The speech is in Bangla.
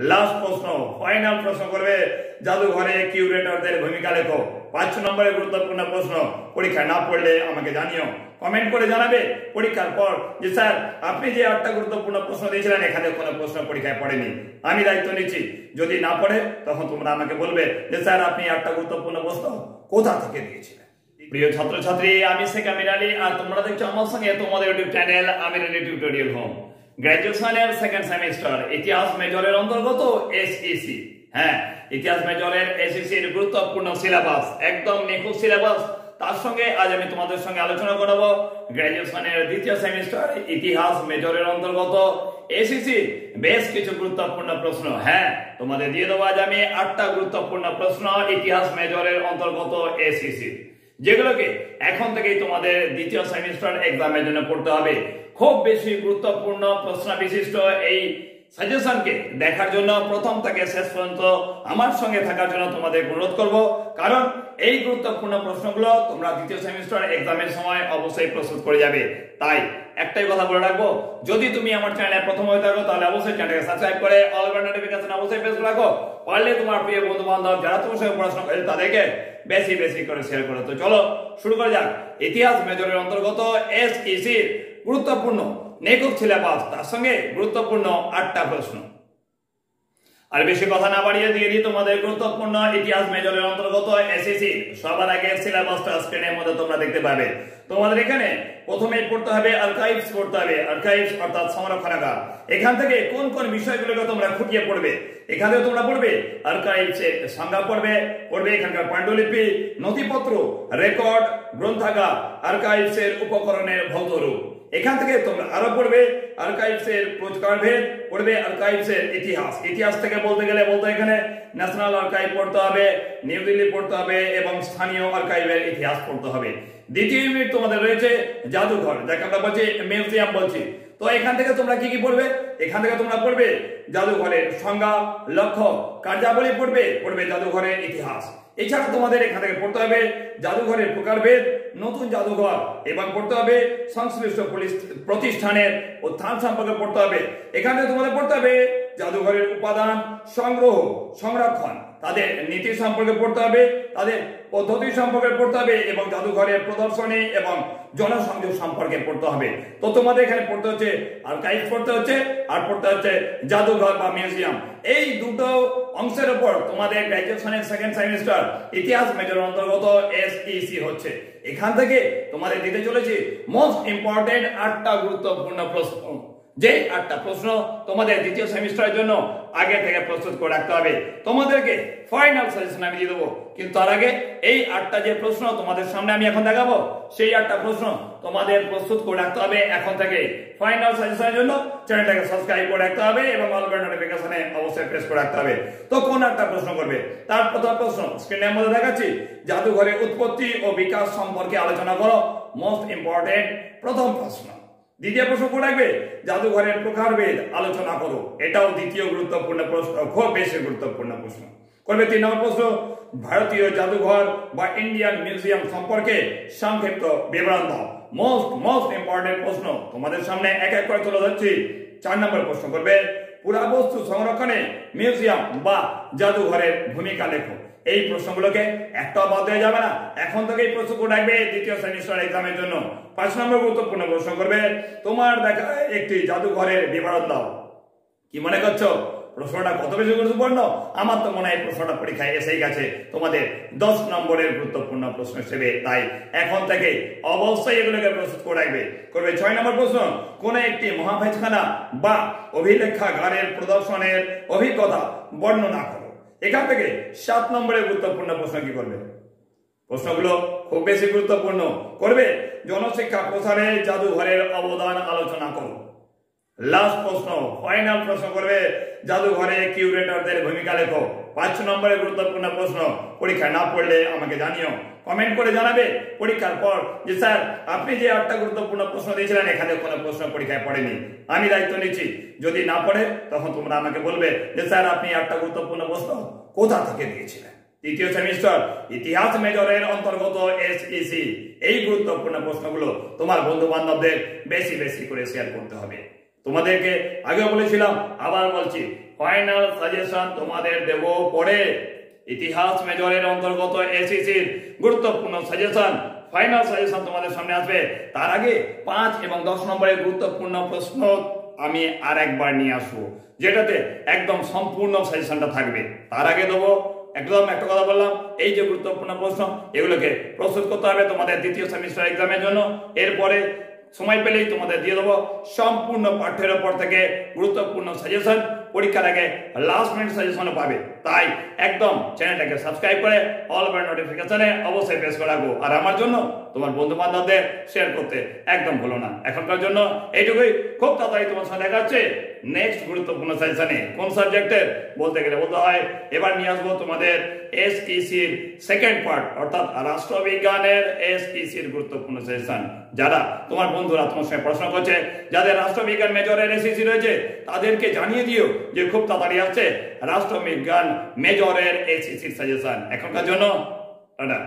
লাস্ট প্রশ্ন, ফাইনাল প্রশ্ন করবে জাদুঘরে কিউরেটরদের ভূমিকা লেখো। 5 নম্বরের গুরুত্বপূর্ণ প্রশ্ন, পরীক্ষা না পড়লে আমাকে জানিও, কমেন্ট করে জানাবে পরীক্ষার পর যে স্যার আপনি যে 8টা গুরুত্বপূর্ণ প্রশ্ন দিয়েছিলেন এখানে কোনো প্রশ্ন পরীক্ষায় পড়েনি। আমি দায়িত্ব নিচ্ছি, যদি না পড়ে তখন তোমরা আমাকে বলবে যে স্যার আপনি 8টা গুরুত্বপূর্ণ প্রশ্ন কোথা থেকে দিয়েছিলেন। প্রিয় ছাত্রছাত্রী, আমি শেখ আমির আলী আর তোমরা দেখছো আমার সঙ্গে তোমাদের YouTube channel Amir Ali tutorial home. গ্র্যাজুয়েশনের সেকেন্ড সেমিস্টার ইতিহাস মেজরের অন্তর্গত এসইসি। হ্যাঁ, ইতিহাস মেজরের এসইসির গুরুত্বপূর্ণ সিলেবাস, একদম নিখুঁত সিলেবাস। তার সঙ্গে আজ আমি তোমাদের সঙ্গে আলোচনা করব গ্র্যাজুয়েশনের দ্বিতীয় সেমিস্টার ইতিহাস মেজরের অন্তর্গত এসইসি বেশ কিছু গুরুত্বপূর্ণ প্রশ্ন। হ্যাঁ, তোমাদের দিয়ে দেবো আজ আমি 8টা গুরুত্বপূর্ণ প্রশ্ন ইতিহাস মেজরের অন্তর্গত এসইসি, যেগুলোকে এখন থেকেই তোমাদের দ্বিতীয় সেমিস্টার এক্সামের জন্য পড়তে হবে। খুব বেশি গুরুত্বপূর্ণ প্রশ্ন বিশিষ্ট এই সাজেশনকে দেখার জন্য প্রথম থেকে শেষ পর্যন্ত আমার সঙ্গে থাকার জন্য তোমাদের অনুরোধ করব, কারণ এই গুরুত্বপূর্ণ প্রশ্নগুলো তোমরা দ্বিতীয় সেমিস্টার এক্সামের সময় অবশ্যই প্রস্তুত করে যাবে। তাই একটাই কথা বলে রাখবো, যদি তুমি আমার চ্যানেলে প্রথম হয়ে থাকো তাহলে অবশ্যই চ্যানেলকে সাবস্ক্রাইব করে অল বাটন নোটিফিকেশন অবশ্যই প্রেস রাখো। পারলে তোমার প্রিয় বন্ধু বান্ধব যারা তোমার সঙ্গে পড়াশোনা করে তাদেরকে বেশি বেশি করে শেয়ার করো। তো চলো শুরু করা যাক। ইতিহাস মেজরের অন্তর্গত এসইসির গুরুত্বপূর্ণ নিখুঁত সিলেবাস, তার সঙ্গে গুরুত্বপূর্ণ 8টা প্রশ্ন। আর বেশি কথা না বাড়িয়ে দিয়ে দিই তোমাদের গুরুত্বপূর্ণ ইতিহাস মেজরের অন্তর্গত এসইসি। সবার আগে সিলেবাসটা স্ক্রিনের মধ্যে তোমরা দেখতে পাবে। তোমাদের এখানে প্রথমেই পড়তে হবে আর্কাইভস পড়তে হবে। আর্কাইভস অর্থাৎ সংরক্ষণাগার। এখান থেকে কোন কোন বিষয়গুলোকে তোমরা খুঁটিয়ে পড়বে। এখানে তোমরা পড়বে আর্কাইভসের সংজ্ঞা, পড়বে এখানকার পাণ্ডুলিপি, নথিপত্র, রেকর্ড, গ্রন্থাগার, আর্কাইভসের উপকরণের ভৌত রূপ। এখান থেকে তোমরা আরো পড়বে আর্কাইভসের প্রকারভেদ, পড়বে আর্কাইভসের ইতিহাস। ইতিহাস থেকে বলতে গেলে এখানে ন্যাশনাল আর্কাইভ পড়তে হবে, নিউ দিল্লি পড়তে হবে এবং স্থানীয় আর্কাইভের ইতিহাস পড়তে হবে। দ্বিতীয় ইউনিট তোমাদের রয়েছে জাদুঘর, যাকে আমরা বলছি মিউজিয়াম বলছি। তো এখান থেকে তোমরা কি কি পড়বে? এখান থেকে তোমরা পড়বে জাদুঘরের সংজ্ঞা, লক্ষ্য, কার্যাবলী, পড়বে জাদুঘরের ইতিহাস। এছাড়া তোমাদের এখান থেকে পড়তে হবে জাদুঘরের প্রকারভেদ, নতুন জাদুঘর এবং পড়তে হবে সংশ্লিষ্ট প্রতিষ্ঠানের উত্থান সম্পর্কে পড়তে হবে। এখানে তোমাদের পড়তে হবে জাদুঘরের উপাদান, সংগ্রহ, সংরক্ষণ, তাদের নীতি সম্পর্কে পড়তে হবে, তাদের পদ্ধতি সম্পর্কে পড়তে হবে এবং জাদুঘরের প্রদর্শনী এবং জনসংযোগ সম্পর্কে পড়তে হবে। তো তোমাদের এখানে পড়তে হচ্ছে আর্কাইভ পড়তে হচ্ছে আর পড়তে হচ্ছে জাদুঘর বা মিউজিয়াম। এই দুটো অংশের উপর তোমাদের গ্র্যাজুয়েশনের সেকেন্ড সেমিস্টার ইতিহাস মেজর অন্তর্গত এসইসি হচ্ছে। এখান থেকে তোমাদের দিতে চলেছি মোস্ট ইম্পর্টেন্ট 8টা গুরুত্বপূর্ণ প্রশ্ন, যে 8টা প্রশ্ন তোমাদের দ্বিতীয় সেমিস্টারের জন্য আগে থেকে প্রস্তুত করে রাখতে হবে। তোমাদেরকে ফাইনাল সাজেশন আমি দিয়ে দেবো, কিন্তু তার আগে এই 8টা যে প্রশ্ন তোমাদের সামনে আমি এখন দেখাবো, সেই 8টা প্রশ্ন তোমাদের প্রস্তুত করে রাখতে হবে এখন থেকে। ফাইনাল সাজেশনের জন্য চ্যানেলটাকে সাবস্ক্রাইব করে রাখতে হবে এবং অল বেল নোটিফিকেশনে অবশ্যই প্রেস করে রাখতে হবে। তো কোন 8টা প্রশ্ন করবে? তার প্রথম প্রশ্ন স্ক্রিনের মধ্যে দেখাচ্ছি, জাদুঘরের উৎপত্তি ও বিকাশ সম্পর্কে আলোচনা করো। মোস্ট ইম্পর্টেন্ট প্রথম প্রশ্ন। দ্বিতীয় প্রশ্ন করে রাখবে জাদুঘরের প্রকারভেদ আলোচনা করো। এটাও দ্বিতীয় গুরুত্বপূর্ণ প্রশ্ন, খুব বেশি গুরুত্বপূর্ণ প্রশ্ন করবে। 3 নম্বর প্রশ্ন, ভারতীয় জাদুঘর বা ইন্ডিয়ান মিউজিয়াম সম্পর্কে সংক্ষিপ্ত বিবরণ দাও। মোস্ট ইম্পর্টেন্ট প্রশ্ন তোমাদের সামনে এক এক করে তুলে ধরছি। 4 নম্বর প্রশ্ন করবে পুরাবস্তু সংরক্ষণে মিউজিয়াম বা জাদুঘরের ভূমিকা লেখো। এই প্রশ্নগুলোকে একটাও বাদ দেওয়া যাবে না, এখন থেকেই প্রস্তুত করে রাখবে দ্বিতীয় সেমিস্টার এক্সামের জন্য। 5 নম্বর গুরুত্বপূর্ণ প্রশ্ন করবে তোমার দেখা একটি জাদুঘরের বিবরণ দাও। কি মনে করছো প্রশ্নটা কত বেশি গুরুত্বপূর্ণ? আমার তো মনে হয় প্রশ্নটা পরীক্ষায় এসেই গেছে তোমাদের 10 নম্বরের গুরুত্বপূর্ণ প্রশ্ন হিসেবে। তাই এখন থেকে অবশ্যই এগুলোকে প্রস্তুত করে রাখবে। করবে 6 নম্বর প্রশ্ন, কোন একটি মহাভেজখানা বা অভিলেখাগারের প্রদর্শনের অভিজ্ঞতা বর্ণনা করো। এখান থেকে 7 নম্বরের গুরুত্বপূর্ণ প্রশ্ন কি করবে? প্রশ্নগুলো খুব বেশি গুরুত্বপূর্ণ। করবে জনশিক্ষা প্রসারে জাদুঘরের অবদান আলোচনা করো। লাস্ট প্রশ্ন, ফাইনাল প্রশ্ন করবে জাদুঘরে কিউরেটরদের ভূমিকা লেখো। 5 নম্বরের গুরুত্বপূর্ণ প্রশ্ন, পরীক্ষা না পড়লে আমাকে জানিও, কমেন্ট করে জানাবে পরীক্ষার পর যে স্যার আপনি যে 8টা গুরুত্বপূর্ণ প্রশ্ন দিয়েছিলেন এখানে কোনো প্রশ্ন পরীক্ষায় পড়েনি। আমি দায়িত্ব নিচ্ছি, যদি না পড়ে তখন তোমরা আমাকে বলবে যে স্যার আপনি 8টা গুরুত্বপূর্ণ প্রশ্ন কোথা থেকে দিয়েছিলেন। তৃতীয় সেমিস্টার ইতিহাস মেজরের অন্তর্গত এসইসি এই গুরুত্বপূর্ণ প্রশ্নগুলো তোমার বন্ধু বান্ধবদের বেশি বেশি করে শেয়ার করতে হবে। তোমাদেরকে আগেও বলেছিলাম, আবার বলছি, ফাইনাল সাজেশন তোমাদের দেব পরে। ইতিহাস মেজরের অন্তর্গত এসএসসির গুরুত্বপূর্ণ সাজেশন, ফাইনাল সাজেশন তোমাদের সামনে আসবে। তার আগে 5 এবং 10 নম্বরের গুরুত্বপূর্ণ প্রশ্ন আমি আর একবার নিয়ে আসবো, যেটাতে একদম সম্পূর্ণ সাজেশনটা থাকবে। তার আগে দেবো একদম একটা কথা বললাম, এই যে গুরুত্বপূর্ণ প্রশ্ন এগুলোকে প্রস্তুত করতে হবে তোমাদের দ্বিতীয় সেমিস্টার এক্সামের জন্য। এরপরে সময় পেলেই তোমাদের দিয়ে দেবো সম্পূর্ণ পাঠ্যের উপর থেকে গুরুত্বপূর্ণ সাজেশন। পরীক্ষার আগে লাস্ট মিনিট সাজেশনও পাবে, তাই একদম চ্যানেলটাকে সাবস্ক্রাইব করে অল বেল নোটিফিকেশনে অবশ্যই প্রেস করে রাখবো। আর আমার জন্য তোমার বন্ধু বান্ধবদের শেয়ার করতে একদম ভুলো না। এখনকার জন্য এইটুকুই, খুব তাড়াতাড়ি তোমার সঙ্গে দেখা হচ্ছে নেক্সট গুরুত্বপূর্ণ সাজেশনে। কোন সাবজেক্টের বলতে গেলে বলতে হয় এবার নিয়ে আসবো তোমাদের এসইসির সেকেন্ড পার্ট, অর্থাৎ রাষ্ট্রবিজ্ঞানের এসইসির গুরুত্বপূর্ণ সাজেশন। যারা তোমার বন্ধুরা তোমার সঙ্গে পড়াশোনা করছে, যাদের রাষ্ট্রবিজ্ঞান মেজরের এসইসি রয়েছে, তাদেরকে জানিয়ে দিও যে খুব তাড়াতাড়ি আসছে রাষ্ট্রবিজ্ঞান মেজরের এসইসির সাজেশন। এখনকার জন্য টাটা।